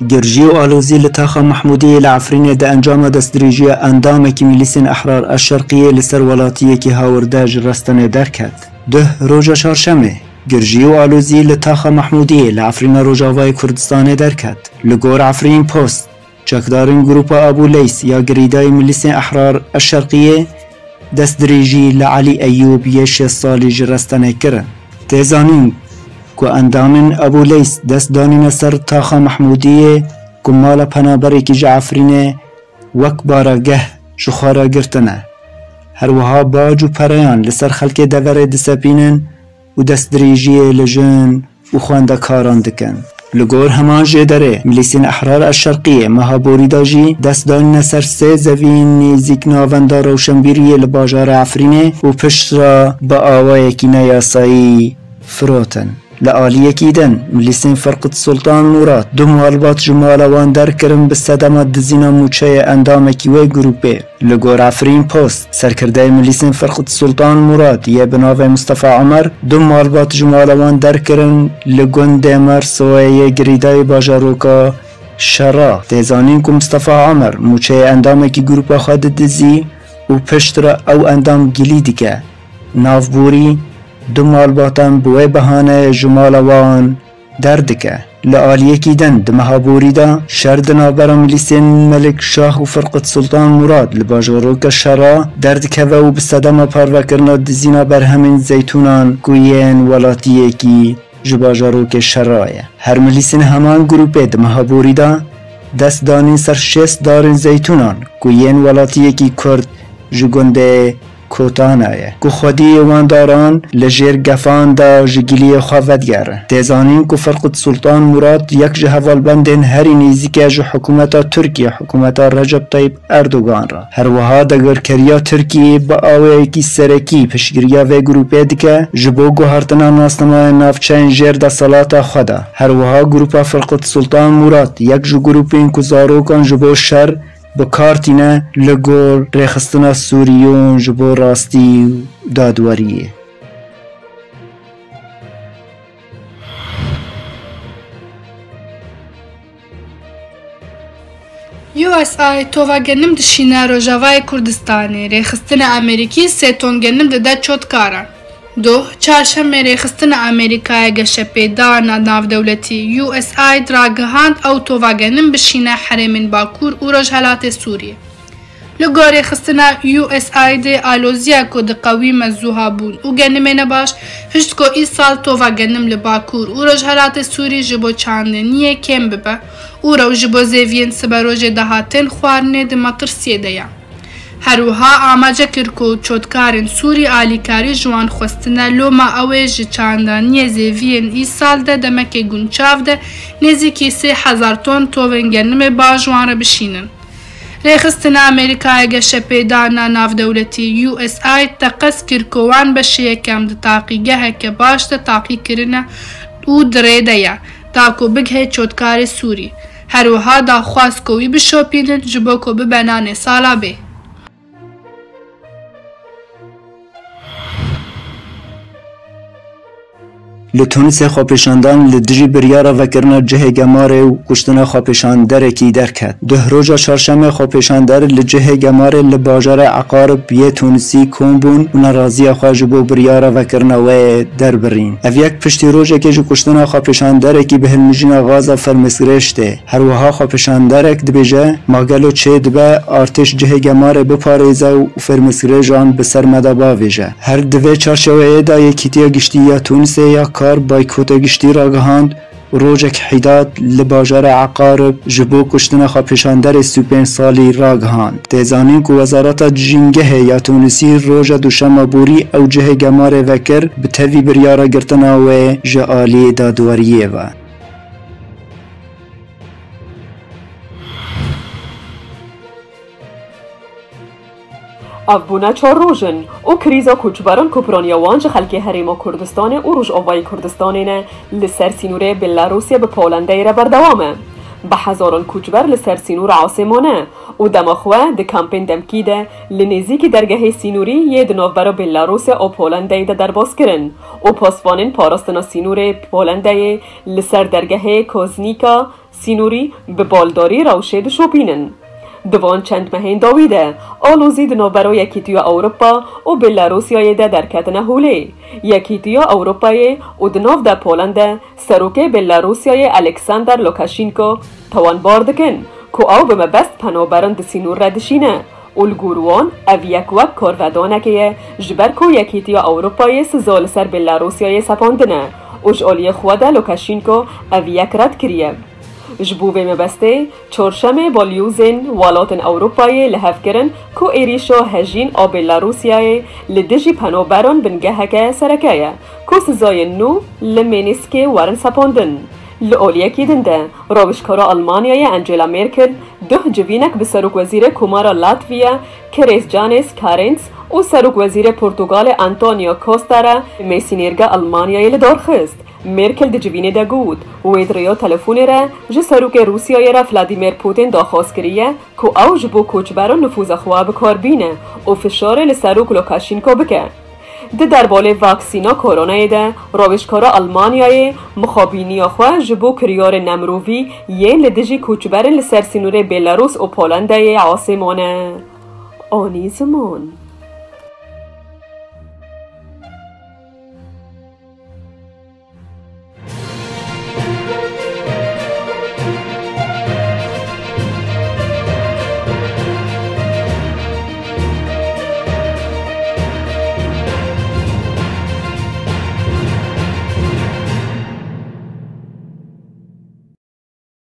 گرجی و آلوزی لتاخا محمودی لعفرین ده انجام دستدریجی اندام که میلیسین احرار الشرقیه لسر ولاتیه که هاورده جرستن درکت. ده روژا چهارشنبه گرجی و آلوزی لتاخا محمودی لعفرین روجاوای کردستان درکت. لگور عفرین پوست چکدارین گروپا ابو لیس یا گریدای میلیسین احرار الشرقیه دستدریجی لعلی ایوب یه 6 سالی جرستن کرن. تیزانین که اندامن ابو لیس دست دانین سر تاخا محمودیه که مالا پنابری که جعفرینه وک بارگه شخارا گرتنه. هر وها باج و پریان لسر خلک دوره دسپینن و دست دریجیه لجن و خوانده کاران دکن. لگور همان جدره ملیسین احرار الشرقیه مهابوری داجی دست دانین سر 3 زوین نیزیک ناونده روشنبیریه لباجار عفرینه و پشت را با آوای که نیاسایی فروتن. لآلیه کیدن ملیسین فرقت سلطان مراد دو موالبات جمالوان در کرن به صدمات دزینا موچه اندام کیوی گروپه. لگور عفرین پوست سرکرده ملیسین فرقت سلطان مراد یه بناوه مصطفى عمر دو موالبات جمالوان در کرن لگون دیمر سویه گریدای باجاروکا شرا. تیزانین که مصطفى عمر موچه اندام کی گروپه خود دزی و پشت را او اندام گلی دیگه نافبوری دو مالباتن بوی بهانه جمالوان دردکه. لآلیه کیدن دمهابوری دا شرد نابرا ملیسین ملک شاه و فرقت سلطان مراد لباجوروک شرا دردکه و بستدام پاروکرنا دزینا بر همین زیتونان گوین ولاتیه کی جباجوروک شرایه. هر ملیسین همان گروپه دمهابوری دا دست دانین سر 6 دارین زیتونان گوین ولاتیه کی کرد جگنده کوتانایه که خودی وانداران لجیر گفان دا جگیلی خواهد گره. تیزانین که فرقت سلطان مراد یک جهوال بندین هری نیزی جو حکومتا ترکیه حکومتا رجب طیب اردوگان را. هر وها دگر کریا ترکیه با آوه کی سرکی پشگریا و گروپه دیگه جبو گوهرتنا ناسنمای نافچین جیر دا صلاتا خودا. هر وها گروپا فرقت سلطان مراد یک جو گروپین که زاروکان جبو شر بکارتینه لگور ریخستنا سوریون جبو راستی دادواریه. USA tova genim dişine Rojavay Kurdistanê rêxistina Amerîkî 3 ton genim dide çotkaran. دو چهارشنبه ریخستن امریکای گشپیدان ناودولتی USAID راگهاند او توواگنن بشینه حرمین باکور و رجحلات سوریه. لگو ریخستن USAID آلوزیا کد قوی مزوها بون و گنمین باش هشت کو ای سال توواگنن لباکور و رجحلات سوری جبو چاندنیه کم ببه و رو جبو زیوین سبروج دهاتن خوارنه ده مطرسیه دیا. هروها آماجه کرکو چودکارن سوری آلیکاری جوان خوستنه لوما اوه جچاندانی زیوین ای سال ده دمک گونچاو ده نزیکی 3000 تون توونگرنم با جوان را بشینن. ریخستنه امریکای گشپیدانا ناو دولتی USAID تقص کرکوان بشه کم ده تاقیگه که باش ده تاقی کرنه او دره یا تاکو بگه چودکار سوری. هروها دا خواست کوی بشوپینن جبو کو ببنان سالا به. لتونس خواپیشاندان لدجی بریارا وکرنا جه گماره و کشتنا خواپیشاندره کی درکت. ده روزا چهارشنبه خواپیشاندر لجه گماره لباجار عقارب یه تونسی کمبون و نرازی خواج بو بریارا وکرنا و در برین. او یک پشتی روزا که جو کشتنا خواپیشاندره کی به هلمجین غازا فرمسگرشته. هر وها خواپیشاندرک دبیجه ماگلو چه دبه آرتش جه گماره بپاریزه و فرمسگرشان بسر مدابا ویجه. هر دوه چارچوه دا یکیتیا گشتی یا تونس یا کار بایکوت گشتی را گهاند روزک حیداد لباجار عقارب جبو کشتن خواپیشاندر 35 سالی را گهاند. تیزانین که وزارت جنگه یا تونسی روز دوشنبه بوری او جه گمار وکر به تاوی بریارا گرتنا و جعالی دادواریه و افبونا 4 روزن او کریزا کوچبران کوپرانیاوان جه خلکی حریم کردستان او روز آوای کردستانینه لسر سینوره بلاروسیا به پولنده را بردوامه. به هزاران کوچبر لسر سینور عاصمانه و دماخوه ده کمپین دمکیده لنزیک درگاه سینوری یه دنوبرا بلاروسیا او پولنده ده در باز کرن و پاسوانین پاراستنا سینور پولنده لسر درگاه کوزنیکا سینوری به بالداری روشید شوپینن. دوان چند مهین داویده آلوزی دنو برای یکیتیا اوروپا و بلاروسیای ده در کتنه هولی. یکیتیا اوروپای و دنو ده پولنده سروک بلاروسیای الکساندر لوکاشینکو توان باردکن که او به مبست پنابران ده سینور ردشینه. الگوروان او یک وک کارودانه که جبر کو یکیتیا اوروپای سزال سر بلاروسیای سپاندنه و جالی خواده لوکاشینکو او یک رد کریه. جبوه مبسته چورشم بالیوزن والاتن اوروپای لحف کرن که ایریشو هجین آب بلاروسیای لدجی پنابران بنگهکه سرکایه که سزای نو لمینیسکه ورن سپاندن. لعولیکی دنده روشکارا آلمانیای انجلا مرکل ده جوینک به سروک وزیر کمارا لاتویا کریس جانس کارنس و سروک وزیر پرتغال انتونیو کوستارا میسینیرگا آلمانیای لدارخست. مرکل ده جوینه ده گود وید ریا تلفونی را جه سروک روسیای را ولادیمیر پوتین داخواست کریه که او جبو کوچبران نفوذ خواه بکار بینه و فشار لسروک لوکاشینکو بکه. ده در باله واکسینا کورونای ده روشکارا آلمانیای مخابینی خواه جبو کریار نمرووی یه لدجی کوچبران لسرسینور بلاروس و پولنده عاصمانه آنی زمان.